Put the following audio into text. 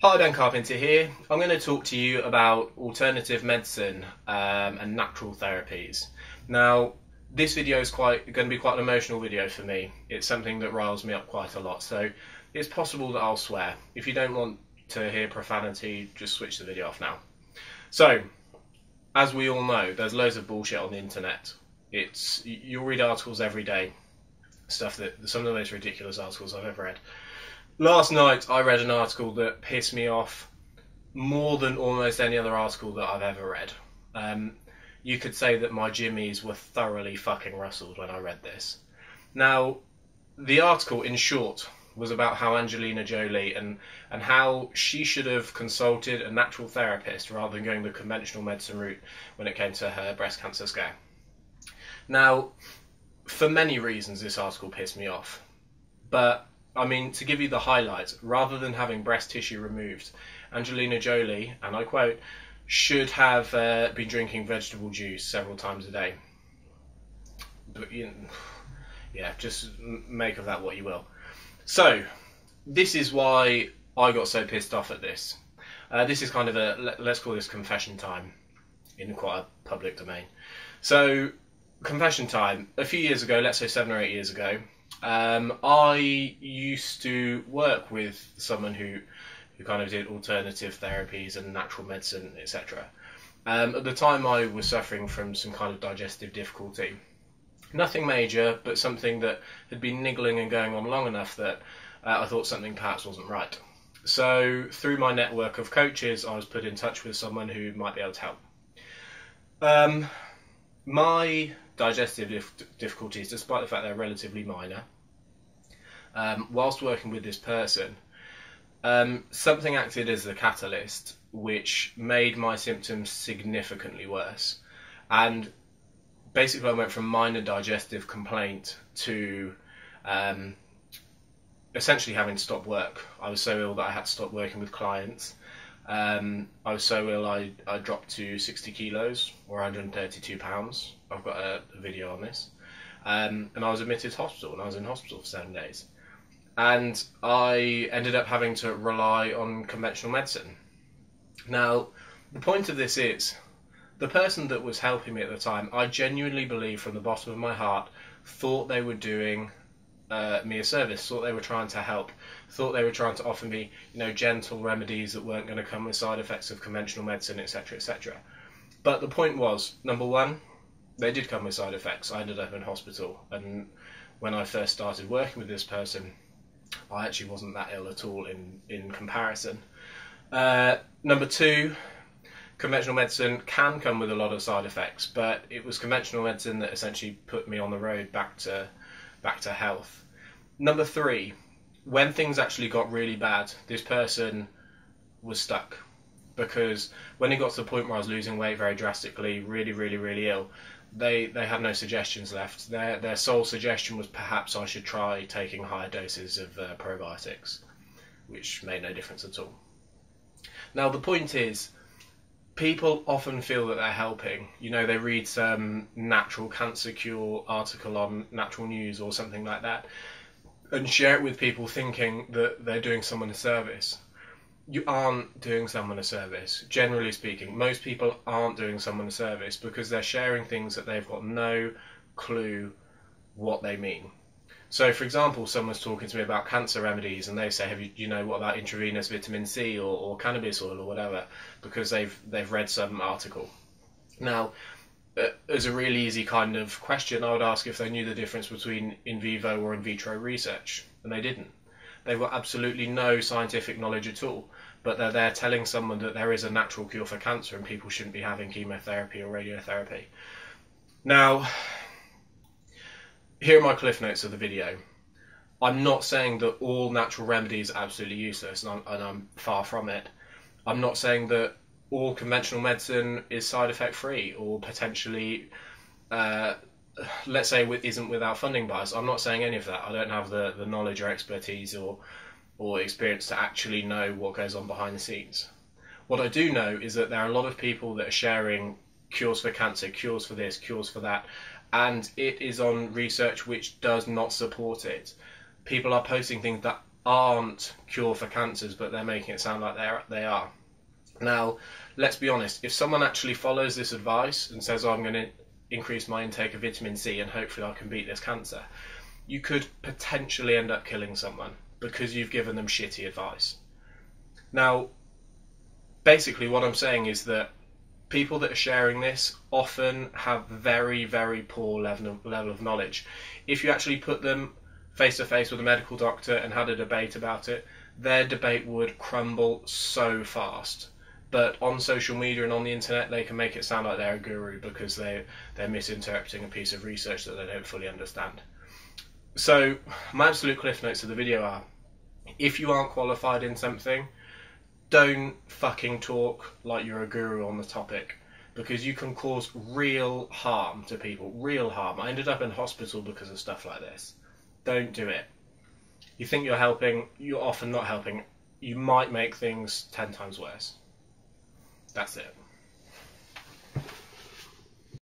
Hi, Ben Carpenter here. I'm going to talk to you about alternative medicine and natural therapies. Now, this video is going to be quite an emotional video for me. It's something that riles me up quite a lot, so it's possible that I'll swear. If you don't want to hear profanity, just switch the video off now. So, as we all know, there's loads of bullshit on the internet. You'll read articles every day, some of the most ridiculous articles I've ever read. Last night I read an article that pissed me off more than almost any other article that I've ever read. You could say that my jimmies were thoroughly fucking rustled when I read this. Now, the article, in short, was about how Angelina Jolie and how she should have consulted a natural therapist rather than going the conventional medicine route when it came to her breast cancer scare. Now, for many reasons this article pissed me off, but I mean, to give you the highlights, rather than having breast tissue removed, Angelina Jolie, and I quote, should have been drinking vegetable juice several times a day. But, yeah, just make of that what you will. So, this is why I got so pissed off at this. This is kind of let's call this confession time in quite a public domain. So, confession time. A few years ago, let's say 7 or 8 years ago, I used to work with someone who kind of did alternative therapies and natural medicine, etc. At the time I was suffering from some kind of digestive difficulty. Nothing major, but something that had been niggling and going on long enough that I thought something perhaps wasn't right. So through my network of coaches, I was put in touch with someone who might be able to help. My digestive difficulties, despite the fact they're relatively minor, whilst working with this person, something acted as the catalyst which made my symptoms significantly worse. And basically I went from minor digestive complaint to essentially having to stop work. I was so ill that I had to stop working with clients. I was so ill I dropped to 60 kilos or 132 pounds. I've got a video on this. And I was admitted to hospital, and I was in hospital for 7 days. And I ended up having to rely on conventional medicine. Now, the point of this is, the person that was helping me at the time, I genuinely believe from the bottom of my heart, thought they were doing me a service, thought they were trying to help, thought they were trying to offer me, gentle remedies that weren't going to come with side effects of conventional medicine, etc., etc. But the point was, number one, they did come with side effects. I ended up in hospital, and when I first started working with this person, I actually wasn't that ill at all in comparison. Number two, conventional medicine can come with a lot of side effects, but it was conventional medicine that essentially put me on the road back to health. Number three, when things actually got really bad, this person was stuck, because when it got to the point where I was losing weight very drastically, really, really, really ill, they had no suggestions left. Their sole suggestion was perhaps I should try taking higher doses of probiotics, which made no difference at all. Now the point is, people often feel that they're helping. They read some natural cancer cure article on Natural News or something like that and share it with people thinking that they're doing someone a service. You aren't doing someone a service. Generally speaking, most people aren't doing someone a service because they're sharing things that they've got no clue what they mean. So, for example, someone's talking to me about cancer remedies, and they say, "Have you what about intravenous vitamin C or cannabis oil or whatever?" Because they've read some article. Now, as a really easy kind of question, I would ask if they knew the difference between in vivo or in vitro research, and they didn't. They've got absolutely no scientific knowledge at all, but they're there telling someone that there is a natural cure for cancer and people shouldn't be having chemotherapy or radiotherapy. Now, here are my cliff notes of the video. I'm not saying that all natural remedies are absolutely useless, and I'm far from it. I'm not saying that all conventional medicine is side effect free or potentially, let's say, isn't without funding bias. I'm not saying any of that. I don't have the knowledge or expertise or experience to actually know what goes on behind the scenes. What I do know is that there are a lot of people that are sharing cures for cancer, cures for this, cures for that, and it is on research which does not support it. People are posting things that aren't cure for cancers, but they're making it sound like they are. Now, let's be honest, if someone actually follows this advice and says, oh, I'm going to increase my intake of vitamin C and hopefully I can beat this cancer, you could potentially end up killing someone because you've given them shitty advice. Now, basically what I'm saying is that people that are sharing this often have very, very poor level of knowledge. If you actually put them face to face with a medical doctor and had a debate about it, their debate would crumble so fast. But on social media and on the internet, they can make it sound like they're a guru because they're misinterpreting a piece of research that they don't fully understand. So my absolute cliff notes of the video are, if you aren't qualified in something, don't fucking talk like you're a guru on the topic, because you can cause real harm to people, real harm. I ended up in hospital because of stuff like this. Don't do it. You think you're helping, you're often not helping. You might make things 10 times worse. That's it.